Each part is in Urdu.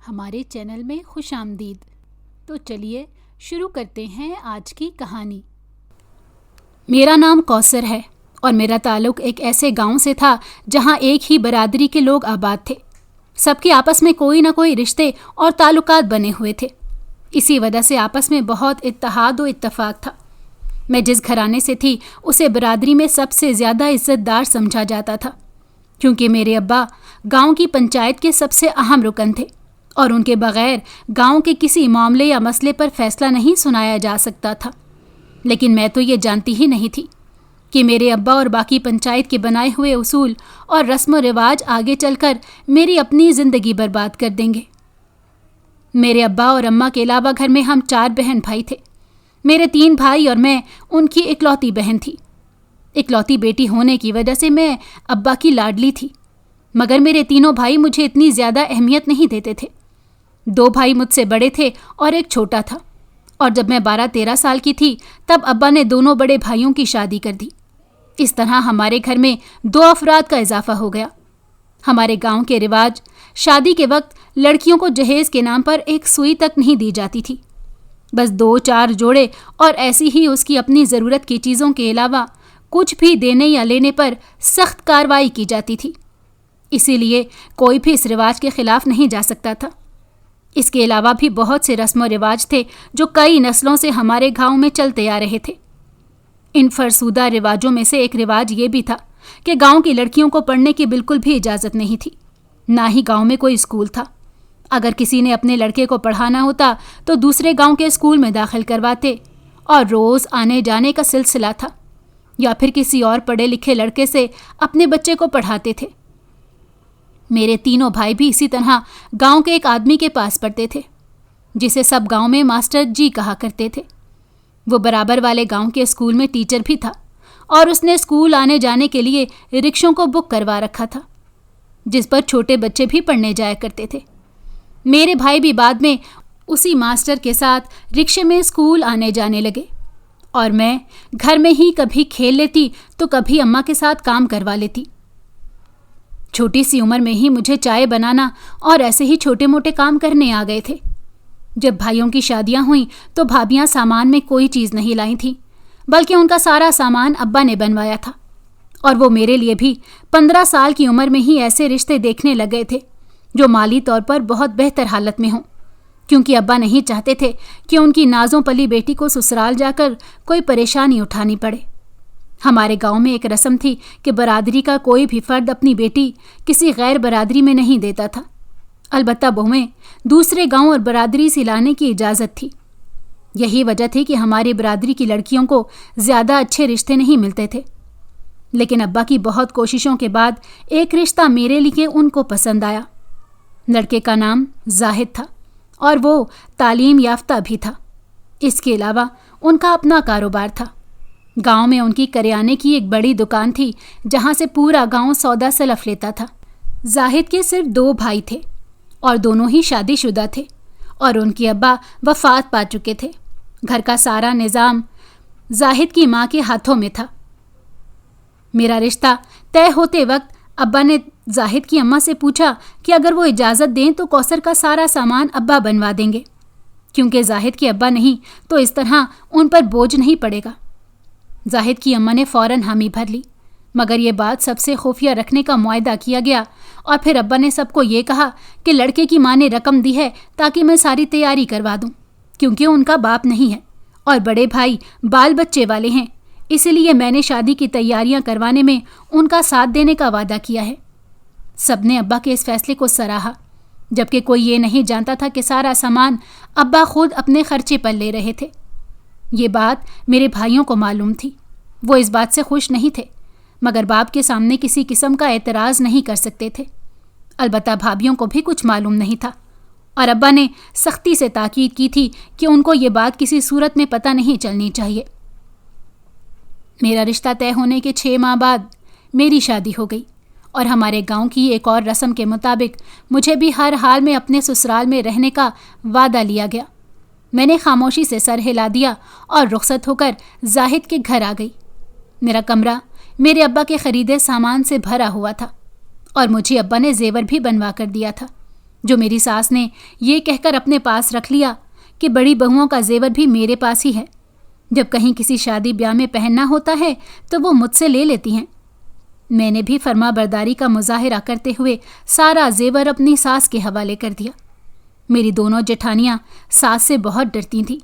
ہمارے چینل میں خوش آمدید۔ تو چلیے شروع کرتے ہیں آج کی کہانی۔ میرا نام کوثر ہے اور میرا تعلق ایک ایسے گاؤں سے تھا جہاں ایک ہی برادری کے لوگ آباد تھے۔ سب کے آپس میں کوئی نہ کوئی رشتے اور تعلقات بنے ہوئے تھے۔ اسی وجہ سے آپس میں بہت اتحاد و اتفاق تھا۔ میں جس گھرانے سے تھی اسے برادری میں سب سے زیادہ عزت دار سمجھا جاتا تھا، کیونکہ میرے ابا گاؤں کی پنچایت کے سب سے اہم رکن تھے اور ان کے بغیر گاؤں کے کسی معاملے یا مسئلے پر فیصلہ نہیں سنایا جا سکتا تھا۔ لیکن میں تو یہ جانتی ہی نہیں تھی کہ میرے ابا اور باقی پنچایت کے بنائے ہوئے اصول اور رسم و رواج آگے چل کر میری اپنی زندگی برباد کر دیں گے۔ میرے ابا اور اماں کے علاوہ گھر میں ہم 4 بہن بھائی تھے۔ میرے 3 بھائی اور میں ان کی اکلوتی بہن تھی۔ اکلوتی بیٹی ہونے کی وجہ سے میں ابا کی لاڈلی تھی، مگر میرے تینوں بھائی مجھے اتنی زیادہ اہمیت نہیں دیتے تھے۔ 2 بھائی مجھ سے بڑے تھے اور ایک چھوٹا تھا، اور جب میں 12-13 سال کی تھی تب ابا نے دونوں بڑے بھائیوں کی شادی کر دی۔ اس طرح ہمارے گھر میں 2 افراد کا اضافہ ہو گیا۔ ہمارے گاؤں کے رواج، شادی کے وقت لڑکیوں کو جہیز کے نام پر ایک سوئی تک نہیں دی جاتی تھی، بس 2-4 جوڑے اور ایسی ہی اس کی اپنی ضرورت کی چیزوں کے علاوہ کچھ بھی دینے یا لینے پر سخت کارروائی کی جاتی تھی۔ اسی لیے کوئی بھی اس رواج کے خلاف نہیں جا سکتا تھا۔ اس کے علاوہ بھی بہت سے رسم و رواج تھے جو کئی نسلوں سے ہمارے گاؤں میں چلتے آ رہے تھے۔ ان فرسودہ رواجوں میں سے ایک رواج یہ بھی تھا کہ گاؤں کی لڑکیوں کو پڑھنے کی بالکل بھی اجازت نہیں تھی، نہ ہی گاؤں میں کوئی اسکول تھا۔ اگر کسی نے اپنے لڑکے کو پڑھانا ہوتا تو دوسرے گاؤں کے اسکول میں داخل کرواتے، اور روز آنے جانے کا سلسلہ تھا، یا پھر کسی اور پڑھے لکھے لڑکے سے اپنے بچے کو پڑھاتے تھے۔ میرے تینوں بھائی بھی اسی طرح گاؤں کے ایک آدمی کے پاس پڑھتے تھے، جسے سب گاؤں میں ماسٹر جی کہا کرتے تھے۔ وہ برابر والے گاؤں کے اسکول میں ٹیچر بھی تھا، اور اس نے اسکول آنے جانے کے لیے رکشوں کو بک کروا رکھا تھا، جس پر چھوٹے بچے بھی پڑھنے جایا کرتے تھے۔ میرے بھائی بھی بعد میں اسی ماسٹر کے ساتھ رکشے میں اسکول آنے جانے لگے، اور میں گھر میں ہی کبھی کھیل لیتی تو کبھی اماں کے ساتھ کام کروا لیتی۔ چھوٹی سی عمر میں ہی مجھے چائے بنانا اور ایسے ہی چھوٹے موٹے کام کرنے آ گئے تھے۔ جب بھائیوں کی شادیاں ہوئیں تو بھابیاں سامان میں کوئی چیز نہیں لائی تھیں، بلکہ ان کا سارا سامان ابا نے بنوایا تھا، اور وہ میرے لیے بھی 15 سال کی عمر میں ہی ایسے رشتے دیکھنے لگ گئے تھے جو مالی طور پر بہت بہتر حالت میں ہوں، کیونکہ ابا نہیں چاہتے تھے کہ ان کی نازوں پلی بیٹی کو سسرال جا کر کوئی پریشانی اٹھانی پڑے۔ ہمارے گاؤں میں ایک رسم تھی کہ برادری کا کوئی بھی فرد اپنی بیٹی کسی غیر برادری میں نہیں دیتا تھا، البتہ بہویں دوسرے گاؤں اور برادری سے لانے کی اجازت تھی۔ یہی وجہ تھی کہ ہماری برادری کی لڑکیوں کو زیادہ اچھے رشتے نہیں ملتے تھے، لیکن ابا کی بہت کوششوں کے بعد ایک رشتہ میرے لیے ان کو پسند آیا۔ لڑکے کا نام زاہد تھا، اور وہ تعلیم یافتہ بھی تھا۔ اس کے علاوہ ان کا اپنا کاروبار تھا۔ گاؤں میں ان کی کریانے کی ایک بڑی دکان تھی جہاں سے پورا گاؤں سودا سلف لیتا تھا۔ زاہد کے صرف 2 بھائی تھے، اور دونوں ہی شادی شدہ تھے، اور ان کے ابا وفات پا چکے تھے۔ گھر کا سارا نظام زاہد کی ماں کے ہاتھوں میں تھا۔ میرا رشتہ طے ہوتے وقت ابا نے زاہد کی اماں سے پوچھا کہ اگر وہ اجازت دیں تو کوثر کا سارا سامان ابا بنوا دیں گے، کیونکہ زاہد کے ابا نہیں تو اس طرح ان پر بوجھ نہیں پڑے گا۔ زاہد کی اماں نے فوراً حامی بھر لی، مگر یہ بات سب سے خفیہ رکھنے کا معاہدہ کیا گیا، اور پھر ابا نے سب کو یہ کہا کہ لڑکے کی ماں نے رقم دی ہے تاکہ میں ساری تیاری کروا دوں، کیونکہ ان کا باپ نہیں ہے اور بڑے بھائی بال بچے والے ہیں، اسی لیے میں نے شادی کی تیاریاں کروانے میں ان کا ساتھ دینے کا وعدہ کیا ہے۔ سب نے ابا کے اس فیصلے کو سراہا، جبکہ کوئی یہ نہیں جانتا تھا کہ سارا سامان ابا خود اپنے خرچے پر لے رہے تھے۔ یہ بات میرے بھائیوں کو معلوم تھی۔ وہ اس بات سے خوش نہیں تھے، مگر باپ کے سامنے کسی قسم کا اعتراض نہیں کر سکتے تھے۔ البتہ بھابیوں کو بھی کچھ معلوم نہیں تھا، اور ابا نے سختی سے تاکید کی تھی کہ ان کو یہ بات کسی صورت میں پتہ نہیں چلنی چاہیے۔ میرا رشتہ طے ہونے کے 6 ماہ بعد میری شادی ہو گئی، اور ہمارے گاؤں کی ایک اور رسم کے مطابق مجھے بھی ہر حال میں اپنے سسرال میں رہنے کا وعدہ لیا گیا۔ میں نے خاموشی سے سر ہلا دیا اور رخصت ہو کر زاہد کے گھر آ گئی۔ میرا کمرہ میرے ابا کے خریدے سامان سے بھرا ہوا تھا، اور مجھے ابا نے زیور بھی بنوا کر دیا تھا، جو میری ساس نے یہ کہہ کر اپنے پاس رکھ لیا کہ بڑی بہوؤں کا زیور بھی میرے پاس ہی ہے، جب کہیں کسی شادی بیاہ میں پہننا ہوتا ہے تو وہ مجھ سے لے لیتی ہیں۔ میں نے بھی فرما برداری کا مظاہرہ کرتے ہوئے سارا زیور اپنی ساس کے حوالے کر دیا۔ میری دونوں جٹھانیاں ساس سے بہت ڈرتی تھیں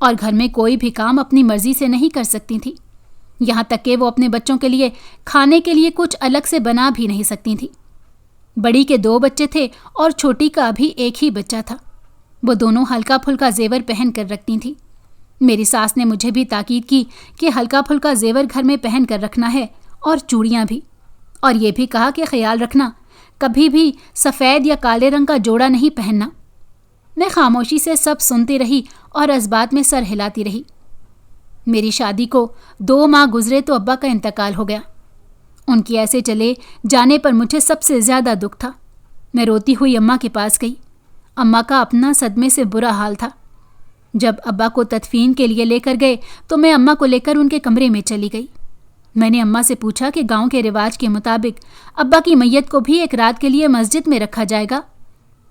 اور گھر میں کوئی بھی کام اپنی مرضی سے نہیں کر سکتی تھیں، یہاں تک کہ وہ اپنے بچوں کے لیے کھانے کے لیے کچھ الگ سے بنا بھی نہیں سکتی تھیں۔ بڑی کے 2 بچے تھے اور چھوٹی کا ابھی ایک ہی بچہ تھا۔ وہ دونوں ہلکا پھلکا زیور پہن کر رکھتی تھیں۔ میری ساس نے مجھے بھی تاکید کی کہ ہلکا پھلکا زیور گھر میں پہن کر رکھنا ہے اور چوڑیاں بھی، اور یہ بھی کہا کہ خیال رکھنا کبھی بھی سفید یا کالے رنگ کا جوڑا نہیں پہننا۔ میں خاموشی سے سب سنتی رہی اور اس بات میں سر ہلاتی رہی۔ میری شادی کو 2 ماہ گزرے تو ابا کا انتقال ہو گیا۔ ان کی ایسے چلے جانے پر مجھے سب سے زیادہ دکھ تھا۔ میں روتی ہوئی اماں کے پاس گئی۔ اماں کا اپنا صدمے سے برا حال تھا۔ جب ابا کو تدفین کے لیے لے کر گئے تو میں اماں کو لے کر ان کے کمرے میں چلی گئی۔ میں نے اماں سے پوچھا کہ گاؤں کے رواج کے مطابق ابا کی میت کو بھی ایک رات کے لیے مسجد میں رکھا جائے گا،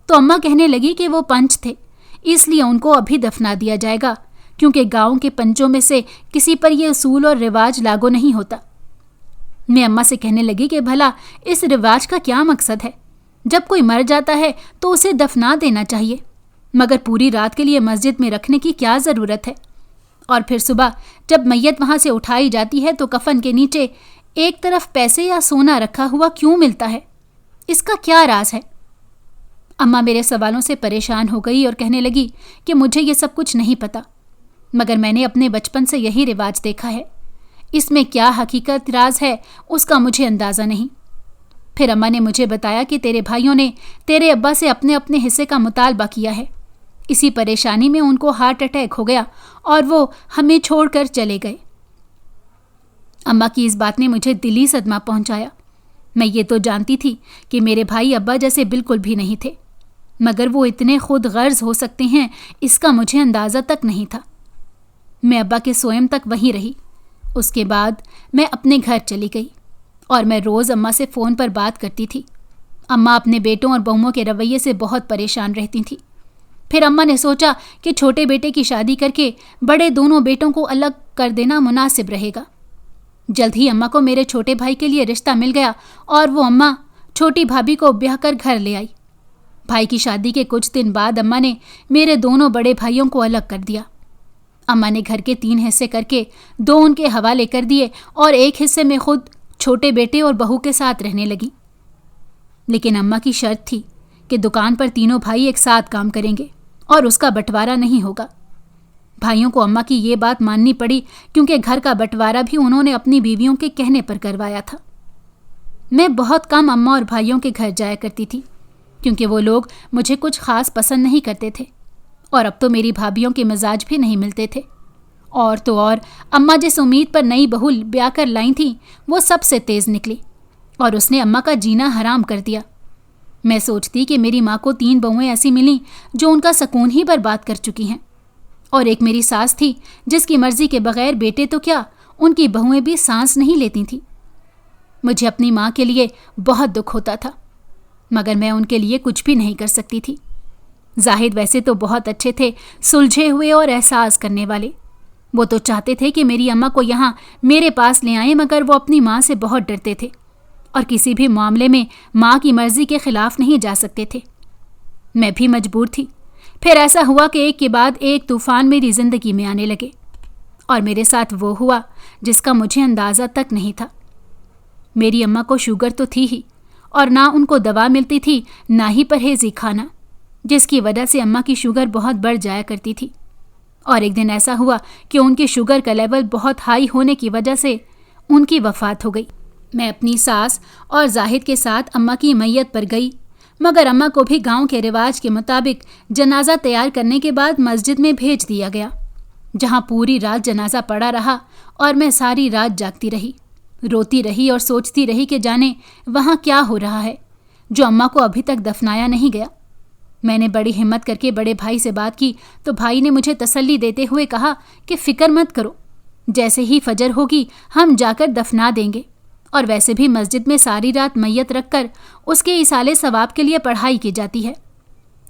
تو اماں کہنے لگی کہ وہ پنچ تھے، اس لیے ان کو ابھی دفنا دیا جائے گا، کیونکہ گاؤں کے پنچوں میں سے کسی پر یہ اصول اور رواج لاگو نہیں ہوتا۔ میں اماں سے کہنے لگی کہ بھلا اس رواج کا کیا مقصد ہے؟ جب کوئی مر جاتا ہے تو اسے دفنا دینا چاہیے، مگر پوری رات کے لیے مسجد میں رکھنے کی کیا ضرورت ہے؟ اور پھر صبح جب میت وہاں سے اٹھائی جاتی ہے تو کفن کے نیچے ایک طرف پیسے یا سونا رکھا ہوا کیوں ملتا ہے؟ اس کا کیا راز ہے؟ اماں میرے سوالوں سے پریشان ہو گئی اور کہنے لگی کہ مجھے یہ سب کچھ نہیں پتا، مگر میں نے اپنے بچپن سے یہی رواج دیکھا ہے۔ اس میں کیا حقیقت راز ہے اس کا مجھے اندازہ نہیں۔ پھر اماں نے مجھے بتایا کہ تیرے بھائیوں نے تیرے ابا سے اپنے اپنے حصے کا مطالبہ کیا ہے، اسی پریشانی میں ان کو ہارٹ اٹیک ہو گیا اور وہ ہمیں چھوڑ کر چلے گئے۔ اماں کی اس بات نے مجھے دلی صدمہ پہنچایا۔ میں یہ تو جانتی تھی کہ میرے بھائی ابا جیسے بالکل بھی نہیں تھے، مگر وہ اتنے خود غرض ہو سکتے ہیں اس کا مجھے اندازہ تک نہیں تھا۔ میں ابا کے سوئم تک وہیں رہی۔ اس کے بعد میں اپنے گھر چلی گئی اور میں روز اماں سے فون پر بات کرتی تھی۔ اماں اپنے بیٹوں اور بہوؤں کے رویے سے بہت پریشان رہتی تھیں۔ پھر اماں نے سوچا کہ چھوٹے بیٹے کی شادی کر کے بڑے دونوں بیٹوں کو الگ کر دینا مناسب رہے گا۔ جلد ہی اماں کو میرے چھوٹے بھائی کے لیے رشتہ مل گیا اور وہ اماں چھوٹی بھابھی کو بیاہ کر گھر لے آئی۔ بھائی کی شادی کے کچھ دن بعد اماں نے میرے دونوں بڑے بھائیوں کو الگ کر دیا۔ اماں نے گھر کے 3 حصے کر کے 2 ان کے حوالے کر دیے اور ایک حصے میں خود چھوٹے بیٹے اور بہو کے ساتھ رہنے لگی۔ لیکن اماں کی شرط تھی کہ دکان پر تینوں بھائی ایک ساتھ کام کریں گے اور اس کا بٹوارہ نہیں ہوگا۔ بھائیوں کو اماں کی یہ بات ماننی پڑی کیونکہ گھر کا بٹوارہ بھی انہوں نے اپنی بیویوں کے کہنے پر کروایا تھا۔ میں بہت کم اماں اور بھائیوں کے گھر جایا کرتی تھی کیونکہ وہ لوگ مجھے کچھ خاص پسند نہیں کرتے تھے، اور اب تو میری بھابھیوں کے مزاج بھی نہیں ملتے تھے۔ اور تو اور اماں جس امید پر نئی بہو بیاہ کر لائیں تھیں وہ سب سے تیز نکلی اور اس نے اماں کا جینا حرام کر دیا۔ میں سوچتی کہ میری ماں کو 3 بہویں ایسی ملیں جو ان کا سکون ہی برباد کر چکی ہیں، اور ایک میری ساس تھی جس کی مرضی کے بغیر بیٹے تو کیا ان کی بہویں بھی سانس نہیں لیتی تھیں۔ مجھے اپنی ماں کے لیے بہت دکھ ہوتا تھا، مگر میں ان کے لیے کچھ بھی نہیں کر سکتی تھی۔ زاہد ویسے تو بہت اچھے تھے، سلجھے ہوئے اور احساس کرنے والے۔ وہ تو چاہتے تھے کہ میری اماں کو یہاں میرے پاس لے آئیں، مگر وہ اپنی ماں سے بہت ڈرتے تھے اور کسی بھی معاملے میں ماں کی مرضی کے خلاف نہیں جا سکتے تھے۔ میں بھی مجبور تھی۔ پھر ایسا ہوا کہ ایک کے بعد ایک طوفان میری زندگی میں آنے لگے، اور میرے ساتھ وہ ہوا جس کا مجھے اندازہ تک نہیں تھا۔ میری اماں کو شوگر تو تھی ہی، اور نہ ان کو دوا ملتی تھی نہ ہی پرہیزی کھانا، جس کی وجہ سے اماں کی شوگر بہت بڑھ جایا کرتی تھی۔ اور ایک دن ایسا ہوا کہ ان کی شوگر کا لیول بہت ہائی ہونے کی وجہ سے ان کی وفات ہو گئی۔ میں اپنی ساس اور زاہد کے ساتھ اماں کی میت پر گئی، مگر اماں کو بھی گاؤں کے رواج کے مطابق جنازہ تیار کرنے کے بعد مسجد میں بھیج دیا گیا، جہاں پوری رات جنازہ پڑا رہا اور میں ساری رات جاگتی رہی، روتی رہی اور سوچتی رہی کہ جانے وہاں کیا ہو رہا ہے جو اماں کو ابھی تک دفنایا نہیں گیا۔ میں نے بڑی ہمت کر کے بڑے بھائی سے بات کی تو بھائی نے مجھے تسلی دیتے ہوئے کہا کہ فکر مت کرو، جیسے ہی فجر ہوگی ہم جا کر دفنا دیں گے، اور ویسے بھی مسجد میں ساری رات میت رکھ کر اس کے ایصال ثواب کے لیے پڑھائی کی جاتی ہے۔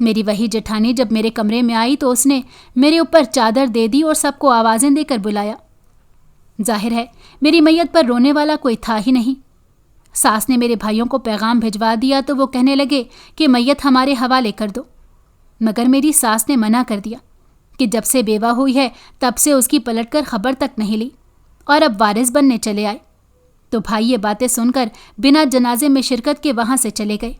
میری وہی جٹھانی جب میرے کمرے میں آئی تو اس نے میرے اوپر چادر دے دی اور سب کو آوازیں دے کر بلایا۔ ظاہر ہے میری میت پر رونے والا کوئی تھا ہی نہیں۔ ساس نے میرے بھائیوں کو پیغام بھجوا دیا تو وہ کہنے لگے کہ میت ہمارے حوالے کر دو، مگر میری ساس نے منع کر دیا کہ جب سے بیوہ ہوئی ہے تب سے اس کی پلٹ کر خبر تک نہیں لی اور اب وارث بننے چلے آئے۔ تو بھائی یہ باتیں سن کر بنا جنازے میں شرکت کے وہاں سے چلے گئے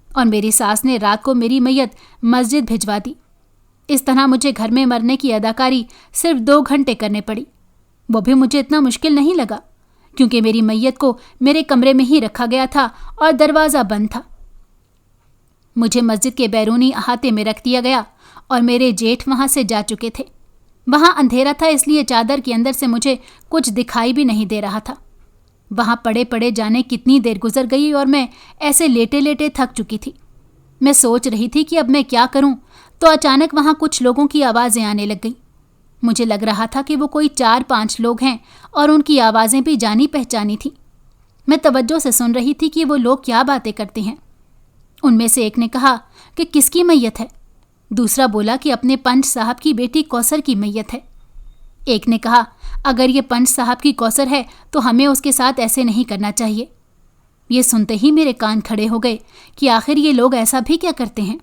اور میری ساس نے رات کو میری میت مسجد بھجوا دی۔ اس طرح مجھے گھر میں مرنے کی اداکاری صرف 2 گھنٹے کرنے پڑی۔ وہ بھی مجھے اتنا مشکل نہیں لگا کیونکہ میری میت کو میرے کمرے میں ہی رکھا گیا تھا اور دروازہ بند تھا۔ مجھے مسجد کے بیرونی احاطے میں رکھ دیا گیا اور میرے جیٹھ وہاں سے جا چکے تھے۔ وہاں اندھیرا تھا، اس لیے چادر کے اندر سے مجھے کچھ دکھائی بھی نہیں دے رہا تھا۔ وہاں پڑے پڑے جانے کتنی دیر گزر گئی اور میں ایسے لیٹے لیٹے تھک چکی تھی۔ میں سوچ رہی تھی کہ اب میں کیا کروں تو اچانک وہاں کچھ لوگوں کی آوازیں آنے لگ گئیں۔ مجھے لگ رہا تھا کہ وہ کوئی 4-5 لوگ ہیں اور ان کی آوازیں بھی جانی پہچانی تھیں۔ میں توجہ سے سن رہی تھی کہ وہ لوگ کیا باتیں کرتے ہیں۔ ان میں سے ایک نے کہا کہ کس کی میت ہے؟ دوسرا بولا کہ اپنے پنچ صاحب کی بیٹی کوثر کی میت ہے۔ ایک نے کہا اگر یہ پنچ صاحب کی کوثر ہے تو ہمیں اس کے ساتھ ایسے نہیں کرنا چاہیے۔ یہ سنتے ہی میرے کان کھڑے ہو گئے کہ آخر یہ لوگ ایسا بھی کیا کرتے ہیں۔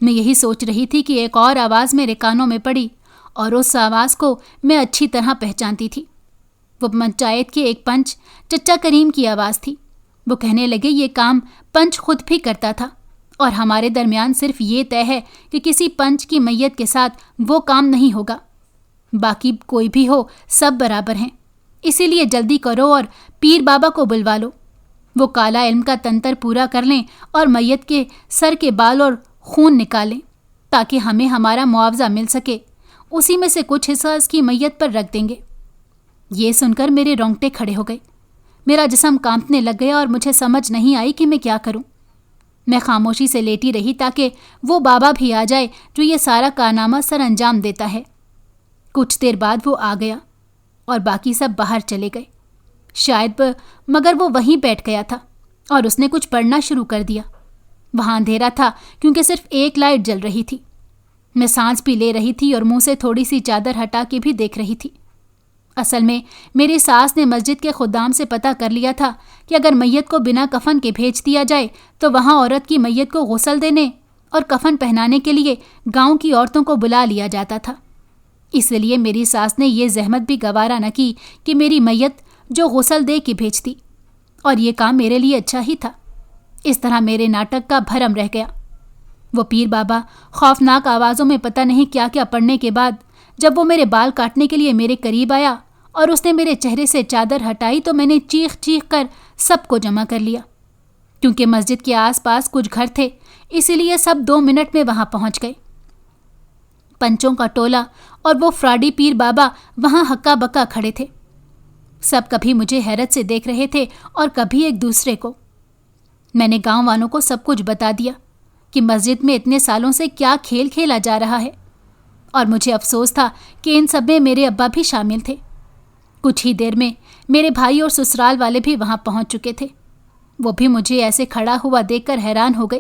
میں یہی سوچ رہی تھی کہ ایک اور آواز میرے کانوں میں پڑی اور اس آواز کو میں اچھی طرح پہچانتی تھی۔ وہ پنچایت کے ایک پنچ چچا کریم کی آواز تھی۔ وہ کہنے لگے یہ کام پنچ خود بھی کرتا تھا اور ہمارے درمیان صرف یہ طے ہے کہ کسی پنچ کی میت کے ساتھ وہ کام نہیں ہوگا، باقی کوئی بھی ہو سب برابر ہیں، اسی لیے جلدی کرو اور پیر بابا کو بلوا لو۔ وہ کالا علم کا تنتر پورا کر لیں اور میت کے سر کے بال اور خون نکالیں تاکہ ہمیں ہمارا معاوضہ مل سکے، اسی میں سے کچھ حصہ اس کی میت پر رکھ دیں گے۔ یہ سن کر میرے رونگٹے کھڑے ہو گئے، میرا جسم کانپنے لگ گیا اور مجھے سمجھ نہیں آئی کہ میں کیا کروں۔ میں خاموشی سے لیٹی رہی تاکہ وہ بابا بھی آ جائے جو یہ سارا کارنامہ سر انجام دیتا ہے۔ کچھ دیر بعد وہ آ گیا اور باقی سب باہر چلے گئے، شاید مگر وہ وہیں بیٹھ گیا تھا اور اس نے کچھ پڑھنا شروع کر دیا۔ وہاں اندھیرا تھا کیونکہ صرف ایک لائٹ جل رہی تھی۔ میں سانس بھی لے رہی تھی اور منہ سے تھوڑی سی چادر ہٹا کے بھی دیکھ رہی تھی۔ اصل میں میری ساس نے مسجد کے خدام سے پتہ کر لیا تھا کہ اگر میت کو بنا کفن کے بھیج دیا جائے تو وہاں عورت کی میت کو غسل دینے اور کفن پہنانے کے لیے گاؤں کی عورتوں کو بلا لیا جاتا تھا۔ اس لیے میری ساس نے یہ زحمت بھی گوارا نہ کی کہ میری میت جو غسل دے کے بھیجتی، اور یہ کام میرے لیے اچھا ہی تھا۔ اس طرح میرے ناٹک کا بھرم رہ گیا۔ وہ پیر بابا خوفناک آوازوں میں پتہ نہیں کیا کیا پڑھنے کے بعد جب وہ میرے بال کاٹنے کے لیے میرے قریب آیا اور اس نے میرے چہرے سے چادر ہٹائی تو میں نے چیخ چیخ کر سب کو جمع کر لیا۔ کیونکہ مسجد کے آس پاس کچھ گھر تھے اسی لیے سب 2 منٹ میں وہاں پہنچ گئے۔ پنچوں کا ٹولہ اور وہ فراڈی پیر بابا وہاں ہکا بکا کھڑے تھے۔ سب کبھی مجھے حیرت سے دیکھ رہے تھے اور کبھی ایک دوسرے کو۔ میں نے گاؤں والوں کو سب کچھ بتا دیا کہ مسجد میں اتنے سالوں سے کیا کھیل کھیلا جا رہا ہے، اور مجھے افسوس تھا کہ ان سب میں میرے ابا بھی شامل تھے۔ کچھ ہی دیر میں میرے بھائی اور سسرال والے بھی وہاں پہنچ چکے تھے۔ وہ بھی مجھے ایسے کھڑا ہوا دیکھ کر حیران ہو گئے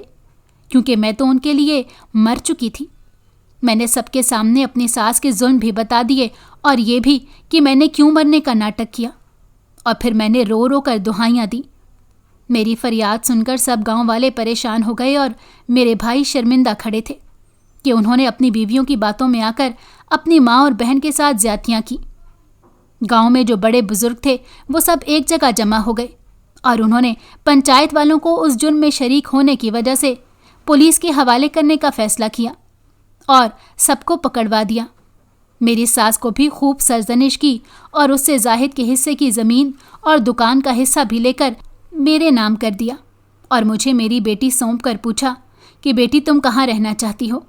کیونکہ میں تو ان کے لیے مر چکی تھی۔ میں نے سب کے سامنے اپنی ساس کے ظلم بھی بتا دیے اور یہ بھی کہ میں نے کیوں مرنے کا ناٹک کیا، اور پھر میں نے رو رو کر دہائیاں دیں۔ میری فریاد سن کر سب گاؤں والے پریشان ہو گئے اور میرے بھائی شرمندہ کھڑے تھے کہ انہوں نے اپنی بیویوں کی باتوں میں آ کر اپنی ماں اور بہن کے ساتھ زیادتیاں کی۔ گاؤں میں جو بڑے بزرگ تھے وہ سب ایک جگہ جمع ہو گئے اور انہوں نے پنچایت والوں کو اس جرم میں شریک ہونے کی وجہ سے پولیس کے حوالے کرنے کا فیصلہ کیا اور سب کو پکڑوا دیا۔ میری ساس کو بھی خوب سرزنش کی اور اس سے زاہد کے حصے کی زمین اور دکان کا حصہ بھی لے کر میرے نام کر دیا اور مجھے میری بیٹی سونپ کر پوچھا کہ بیٹی تم کہاں رہنا چاہتی ہو؟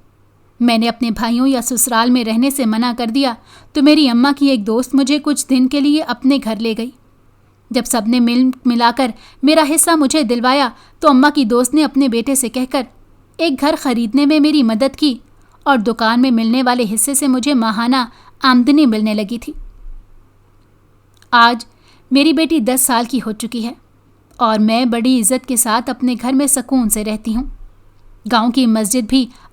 میں نے اپنے بھائیوں یا سسرال میں رہنے سے منع کر دیا تو میری اماں کی ایک دوست مجھے کچھ دن کے لیے اپنے گھر لے گئی۔ جب سب نے ملا کر میرا حصہ مجھے دلوایا تو اماں کی دوست نے اپنے بیٹے سے کہہ کر ایک گھر خریدنے میں میری مدد کی اور دکان میں ملنے والے حصے سے مجھے ماہانہ آمدنی ملنے لگی تھی۔ آج میری بیٹی 10 سال کی ہو چکی ہے اور میں بڑی عزت کے ساتھ اپنے گھر میں سکون سے رہتی ہوں۔ گاؤں کی مسجد بھی